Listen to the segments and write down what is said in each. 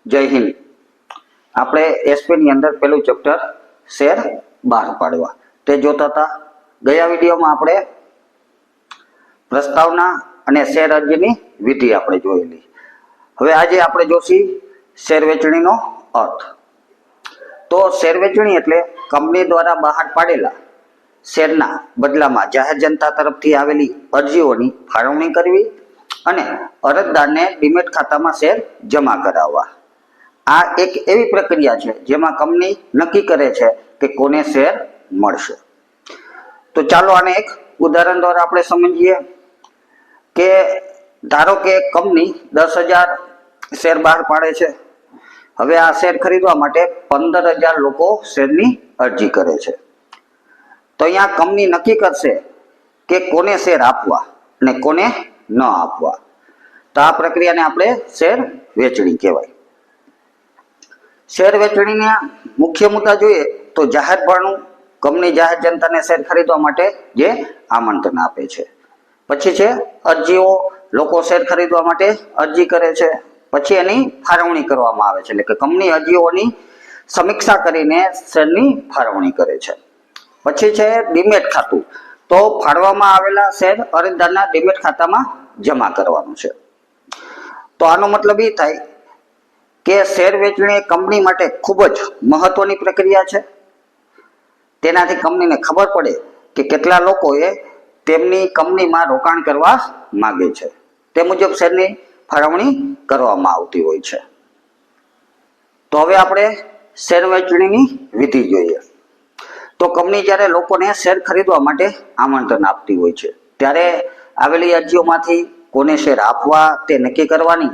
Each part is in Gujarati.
જય હિન્દ। આપણે એસપી ની અંદર પેલું ચેપ્ટર શેર બહાર પાડવા તે જોતા હતા। ગયા વિડીયોમાં આપણે પ્રસ્તાવના અને શેર અરજીની વિધિ આપણે જોયેલી। હવે આજે આપણે જોશી શેર વેચણીનો અર્થ। તો શેર વેચણી એટલે કંપની દ્વારા બહાર પાડેલા શેરના બદલામાં જાહેર જનતા તરફથી આવેલી અરજીઓની ફાળવણી કરવી અને અરજદારને ડીમેટ ખાતામાં શેર જમા કરાવવા। આ એક એવી પ્રક્રિયા છે જેમાં કંપની નક્કી કરે છે કે કોને શેર મળશે। તો ચાલો આને એક ઉદાહરણ દ્વારા આપણે સમજીએ કે ધારો કે કંપની 10,000 શેર બહાર પાડે છે। હવે આ શેર ખરીદવા માટે 15,000 લોકો શેરની અરજી કરે છે। તો અહીંયા કંપની નક્કી કરશે કે કોને શેર આપવા અને કોને ન આપવા। તો આ પ્રક્રિયાને આપણે શેર વેચણી કહેવાય। શેર વેચણીના મુખ્ય મુદ્દા જોઈએ તો જાહેરપણું, કંપની જાહેર જનતાને શેર ખરીદવા માટે જે આમંત્રણ આપે છે। પછી છે અરજીઓ, લોકો શેર ખરીદવા માટે અરજી કરે છે। પછી એની ફાળવણી કરવામાં આવે છે, એટલે કે કંપની અરજીઓની સમીક્ષા કરીને શેરની ફાળવણી કરે છે। પછી છે ડીમેટ ખાતું, તો ફાળવામાં આવેલા શેર અરજદારના ડીમેટ ખાતામાં જમા કરવાનું છે। તો આનો મતલબ એ થાય કે શેર વેચણી કંપની માટે ખૂબ જ મહત્વની પ્રક્રિયા છે। તેનાથી કંપનીને ખબર પડે કે કેટલા લોકોએ તેમની કંપનીમાં રોકાણ કરવા માંગે છે, તે મુજબ શેરની ફાળવણી કરવામાં આવતી હોય છે। તો હવે આપણે શેર વેચણીની વિધિ જોઈએ। તો કંપની જ્યારે લોકોને શેર ખરીદવા માટે આમંત્રણ આપતી હોય છે ત્યારે આવેલી અરજીઓમાંથી કોને શેર આપવા તે નક્કી કરવાની,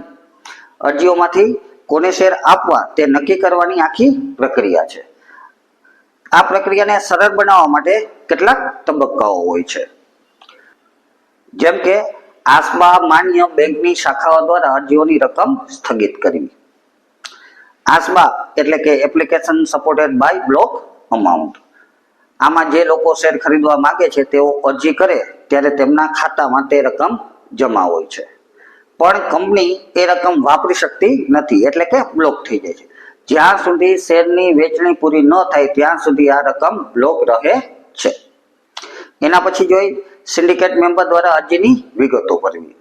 અરજીઓમાંથી કોને શેર આપવા તે નક્કી કરવાની આખી પ્રક્રિયા છે। આ પ્રક્રિયાને સરળ બનાવવા માટે કેટલાક તબક્કાઓ હોય છે, જેમ કે આસબા માન્ય બેંકની શાખાઓ દ્વારા અરજીઓની રકમ સ્થગિત કરવી। આસબા એટલે કે application supported by block amount. આમાં જે લોકો શેર ખરીદવા માંગે છે તેઓ અરજી કરે ત્યારે તેમના ખાતામાં તે રકમ જમા હોય છે, પણ કંપની એ રકમ વાપરી શકતી નથી, એટલે કે બ્લોક થઈ જાય છે। જ્યાં સુધી શેરની વેચણી પૂરી ન થાય ત્યાં સુધી આ રકમ બ્લોક રહે છે। એના પછી જોઈ સિન્ડિકેટ મેમ્બર દ્વારા અરજીની વિગતો ભરવી।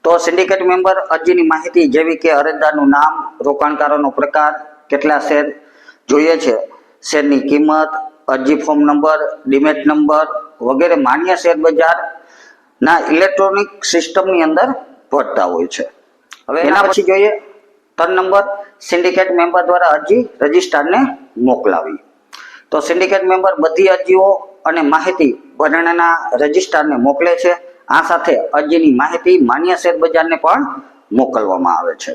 તો સિન્ડિકેટ મેમ્બર અરજીની માહિતી જેવી કે અરજદારનું નામ, રોકાણકારોનો પ્રકાર, કેટલા શેર જોઈએ છે, શેરની કિંમત, અરજી ફોર્મ નંબર, ડીમેટ નંબર વગેરે માન્ય શેર બજારના ઇલેક્ટ્રોનિક સિસ્ટમની અંદર ભરતા હોય છે। હવે એના પછી જોઈએ 3 નંબર, સિન્ડિકેટ મેમ્બર દ્વારા અરજી રજિસ્ટ્રારને મોકલાવી। તો સિન્ડિકેટ મેમ્બર બધી અરજીઓ અને માહિતી ભરણાના રજિસ્ટ્રારને મોકલે છે। આ સાથે અરજીની માહિતી માન્ય શેર બજારને પણ મોકલવામાં આવે છે।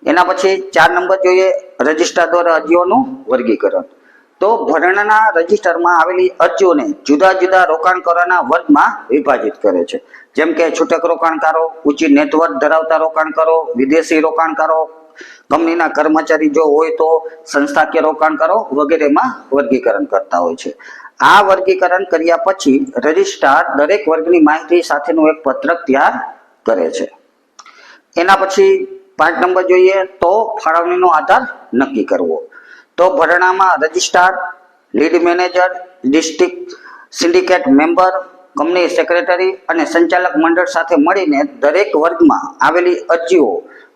એના પછી 4 નંબર જોઈએ, રજિસ્ટ્રાર દ્વારા અરજીઓનું વર્ગીકરણ। તો ભરણાના રજિસ્ટરમાં આવેલી અરજીઓને જુદા જુદા રોકાણકારોના વર્ગમાં વિભાજિત કરે છે, જેમ કે છૂટક રોકાણકારો, ઊંચી નેટવર્થ ધરાવતા રોકાણકારો, વિદેશી રોકાણકારો, કંપનીના કર્મચારી જો હોય તો, સંસ્થાકીય રોકાણકારો વગેરેમાં વર્ગીકરણ કરતા હોય છે। આ વર્ગીકરણ કર્યા પછી રજિસ્ટ્રાર દરેક વર્ગની માહિતી સાથેનું એક પત્રક તૈયાર કરે છે। એના પછી 5 નંબર જોઈએ તો ફાળવણીનો આધાર નક્કી કરવો। તો ભરણામાં registrar, lead manager, district syndicate member, company secretary અને સંચાલક મંડળ સાથે મળીને દરેક વર્ગમાં આવેલી અરજીઓ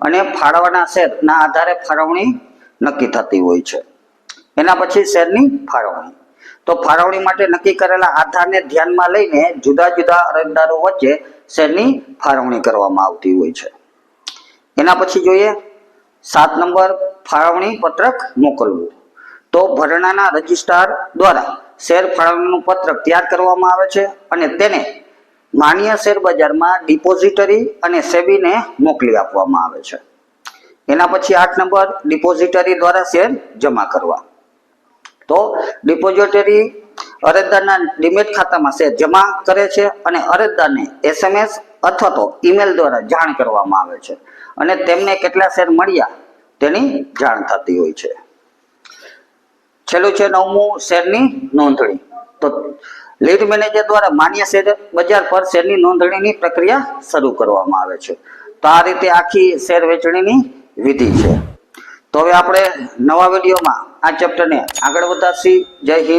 અને ફાળવાના શેરના આધારે ફાળવણી નક્કી થતી હોય છે। એના પછી શેરની ફાળવણી। તો ફાળવણી માટે નક્કી કરેલા આધારને ધ્યાનમાં લઈને જુદા જુદા અરજદારો વચ્ચે શેરની ફાળવણી કરવામાં આવતી હોય છે। એના પછી જોઈએ 7 નંબર, ફાળવણી પત્રક મોકલવું। તો ભરણાના રજિસ્ટ્રાર દ્વારા શેર ફાળવણીનું પત્રક તૈયાર કરવામાં આવે છે અને તેને માન્ય શેર બજારમાં ડિપોઝિટરી અને સેબીને મોકલી આપવામાં આવે છે। એના પછી 8 નંબર, ડિપોઝિટરી દ્વારા શેર જમા કરવા। તો ડિપોઝિટરી અરજદારના ડીમેટ ખાતામાં શેર જમા કરે છે અને અરજદારને SMS અથવા તો ઈમેલ દ્વારા જાણ કરવામાં આવે છે અને તેમને કેટલા શેર મળ્યા તેની જાણ થતી હોય છે। છેલ્લું છે 9મું, શેરની નોંધણી। તો લીડ મેનેજર દ્વારા માન્ય શેર બજાર પર શેરની નોંધણીની પ્રક્રિયા શરૂ કરવામાં આવે છે। તો આ રીતે આખી શેર વેચણીની વિધિ છે। તો હવે આપણે નવા વિડીયોમાં આ ચેપ્ટરને આગળ વધારશી. જય હિન્દ.